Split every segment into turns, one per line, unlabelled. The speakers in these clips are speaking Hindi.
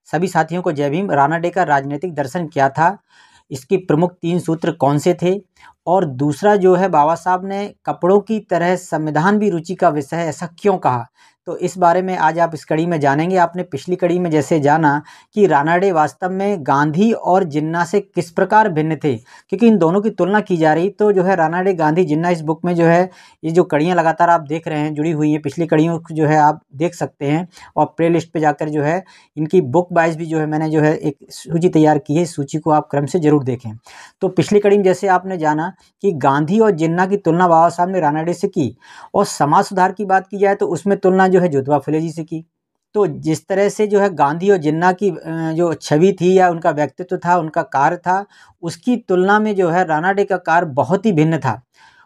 सभी साथियों को जय भीम। रानाडे का राजनीतिक दर्शन क्या था, इसके प्रमुख 3 सूत्र कौन से थे, और दूसरा जो है बाबा साहब ने कपड़ों की तरह संविधान भी रुचि का विषय है, ऐसा क्यों कहा, तो इस बारे में आज आप इस कड़ी में जानेंगे। आपने पिछली कड़ी में जैसे जाना कि रानाडे वास्तव में गांधी और जिन्ना से किस प्रकार भिन्न थे, क्योंकि इन दोनों की तुलना की जा रही, तो जो है रानाडे, गांधी, जिन्ना इस बुक में जो है ये जो कड़ियाँ लगातार आप देख रहे हैं जुड़ी हुई हैं, पिछली कड़ियों को जो है आप देख सकते हैं, और प्ले लिस्ट पर जाकर जो है इनकी बुक वाइज भी जो है मैंने जो है एक सूची तैयार की है, इस सूची को आप क्रम से जरूर देखें। तो पिछली कड़ी में जैसे आपने जाना कि गांधी और जिन्ना की तुलना बाबा साहब ने रानाडे से की, और समाज सुधार की बात की जाए तो उसमें तुलना जो है ज्योतिबा फुले जी से की। तो जिस तरह से जो है गांधी और जिन्ना की जो छवि थी या उनका व्यक्तित्व था, उनका कार्य था, उसकी तुलना में जो है रानाडे का कार्य बहुत ही भिन्न था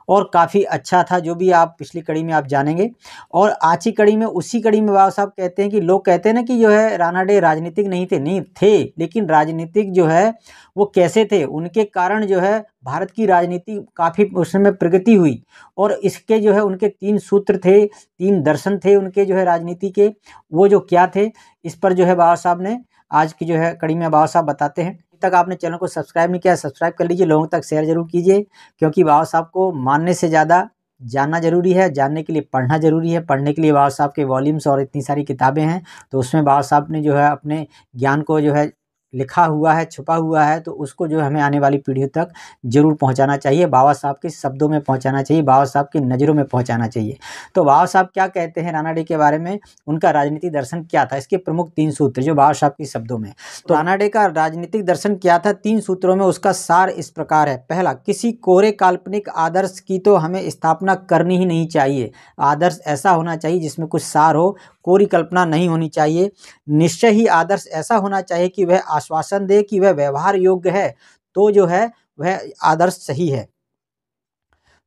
और काफ़ी अच्छा था, जो भी आप पिछली कड़ी में आप जानेंगे। और आज की कड़ी में, उसी कड़ी में बाबा साहब कहते हैं कि लोग कहते हैं ना कि जो है रानाडे राजनीतिक नहीं थे, नहीं थे, लेकिन राजनीतिक जो है वो कैसे थे, उनके कारण जो है भारत की राजनीति काफ़ी उसमें प्रगति हुई, और इसके जो है उनके 3 सूत्र थे, 3 दर्शन थे उनके जो है राजनीति के, वो जो क्या थे, इस पर जो है बाबा साहब ने आज की जो है कड़ी में बाबा साहब बताते हैं। अभी तक आपने चैनल को सब्सक्राइब नहीं किया, सब्सक्राइब कर लीजिए, लोगों तक शेयर जरूर कीजिए, क्योंकि बाबा साहब को मानने से ज़्यादा जानना जरूरी है, जानने के लिए पढ़ना जरूरी है। पढ़ने के लिए बाबा साहब के वॉल्यूम्स और इतनी सारी किताबें हैं, तो उसमें बाबा साहब ने जो है अपने ज्ञान को जो है लिखा हुआ है, छुपा हुआ है, तो उसको जो हमें आने वाली पीढ़ियों तक जरूर पहुंचाना चाहिए, बाबा साहब के शब्दों में पहुंचाना चाहिए, बाबा साहब की नज़रों में पहुंचाना चाहिए। तो बाबा साहब क्या कहते हैं रानाडे के बारे में, उनका राजनीतिक दर्शन क्या था, इसके प्रमुख 3 सूत्र जो बाबा साहब के शब्दों में। तो रानाडे का राजनीतिक दर्शन क्या था, 3 सूत्रों में उसका सार इस प्रकार है। पहला, किसी कोरे काल्पनिक आदर्श की तो हमें स्थापना करनी ही नहीं चाहिए। आदर्श ऐसा होना चाहिए जिसमें कुछ सार हो, कोरी कल्पना नहीं होनी चाहिए। निश्चय ही आदर्श ऐसा होना चाहिए कि वह आश्वासन दे कि वह व्यवहार योग्य है, तो जो है वह आदर्श सही है।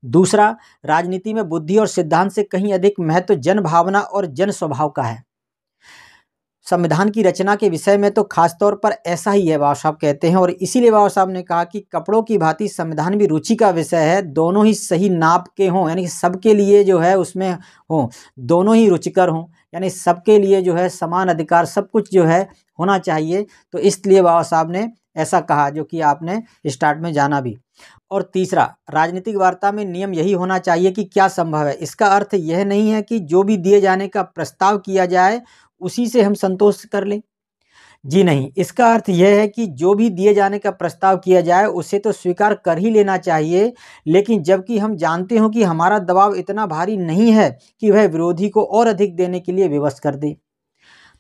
दूसरा, राजनीति में बुद्धि और सिद्धांत से कहीं अधिक महत्व जन भावना और जन स्वभाव का है। संविधान की रचना के विषय में तो खासतौर पर ऐसा ही है, बाबा साहब कहते हैं, और इसीलिए बाबा साहब ने कहा कि कपड़ों की भांति संविधान भी रुचि का विषय है, दोनों ही सही नाप के हों, यानी सबके लिए जो है उसमें हों, दोनों ही रुचिकर हों, यानी सबके लिए जो है समान अधिकार, सब कुछ जो है होना चाहिए। तो इसलिए बाबा साहब ने ऐसा कहा, जो कि आपने स्टार्ट में जाना भी। और तीसरा, राजनीतिक वार्ता में नियम यही होना चाहिए कि क्या संभव है। इसका अर्थ यह नहीं है कि जो भी दिए जाने का प्रस्ताव किया जाए उसी से हम संतोष कर लें, जी नहीं, इसका अर्थ यह है कि जो भी दिए जाने का प्रस्ताव किया जाए उसे तो स्वीकार कर ही लेना चाहिए, लेकिन जबकि हम जानते हो कि हमारा दबाव इतना भारी नहीं है कि वह विरोधी को और अधिक देने के लिए विवश कर दे।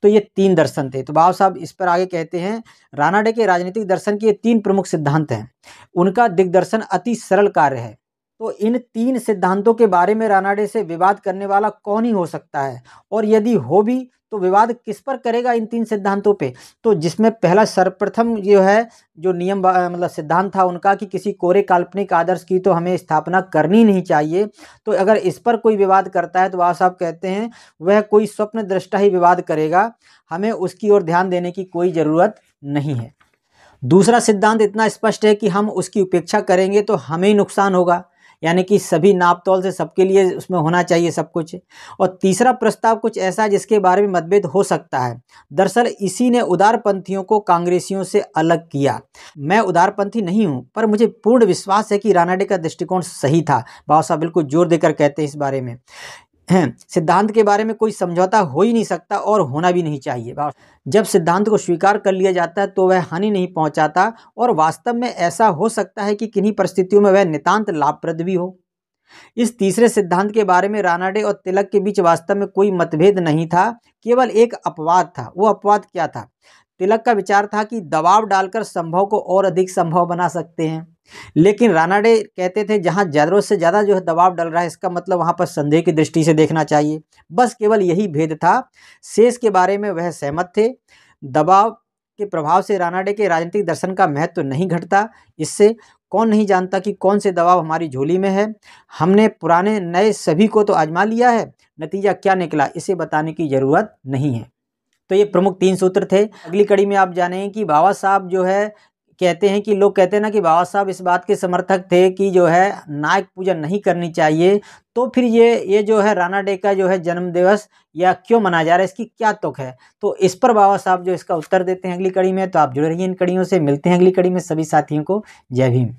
तो ये 3 दर्शन थे। तो बाबा साहब इस पर आगे कहते हैं, रानाडे के राजनीतिक दर्शन के 3 प्रमुख सिद्धांत हैं। उनका दिग्दर्शन अति सरल कार्य है। तो इन 3 सिद्धांतों के बारे में रानाडे से विवाद करने वाला कौन ही हो सकता है, और यदि हो भी तो विवाद किस पर करेगा, इन 3 सिद्धांतों पे। तो जिसमें पहला सर्वप्रथम जो है जो नियम मतलब सिद्धांत था उनका कि किसी कोरे काल्पनिक आदर्श की तो हमें स्थापना करनी नहीं चाहिए। तो अगर इस पर कोई विवाद करता है तो बाबा साहब कहते हैं वह कोई स्वप्न दृष्टा ही विवाद करेगा, हमें उसकी ओर ध्यान देने की कोई ज़रूरत नहीं है। दूसरा सिद्धांत इतना स्पष्ट है कि हम उसकी उपेक्षा करेंगे तो हमें ही नुकसान होगा, यानी कि सभी नाप तौल से सबके लिए उसमें होना चाहिए सब कुछ। और तीसरा प्रस्ताव कुछ ऐसा जिसके बारे में मतभेद हो सकता है। दरअसल इसी ने उदारपंथियों को कांग्रेसियों से अलग किया। मैं उदारपंथी नहीं हूँ, पर मुझे पूर्ण विश्वास है कि रानाडे का दृष्टिकोण सही था। बाबा साहब बिल्कुल जोर देकर कहते हैं इस बारे में हैं, सिद्धांत के बारे में कोई समझौता हो ही नहीं सकता और होना भी नहीं चाहिए। जब सिद्धांत को स्वीकार कर लिया जाता है तो वह हानि नहीं पहुंचाता, और वास्तव में ऐसा हो सकता है कि किन्हीं परिस्थितियों में वह नितांत लाभप्रद भी हो। इस तीसरे सिद्धांत के बारे में रानाडे और तिलक के बीच वास्तव में कोई मतभेद नहीं था, केवल एक अपवाद था। वो अपवाद क्या था? तिलक का विचार था कि दबाव डालकर संभव को और अधिक संभव बना सकते हैं, लेकिन रानाडे कहते थे जहां ज़रूरत से ज़्यादा जो है दबाव डल रहा है, इसका मतलब वहां पर संदेह की दृष्टि से देखना चाहिए। बस केवल यही भेद था, शेष के बारे में वह सहमत थे। दबाव के प्रभाव से रानाडे के राजनीतिक दर्शन का महत्व नहीं घटता। इससे कौन नहीं जानता कि कौन से दबाव हमारी झोली में है। हमने पुराने नए सभी को तो आजमा लिया है, नतीजा क्या निकला इसे बताने की ज़रूरत नहीं है। तो ये प्रमुख 3 सूत्र थे। अगली कड़ी में आप जानेंगे कि बाबा साहब जो है कहते हैं कि लोग कहते हैं ना कि बाबा साहब इस बात के समर्थक थे कि जो है नाग पूजा नहीं करनी चाहिए, तो फिर ये जो है राणा डे का जो है जन्म दिवस या क्यों मनाया जा रहा है, इसकी क्या तुक है? तो इस पर बाबा साहब जो इसका उत्तर देते हैं अगली कड़ी में। तो आप जुड़े रहिए इन कड़ियों से, मिलते हैं अगली कड़ी में। सभी साथियों को जय भीम।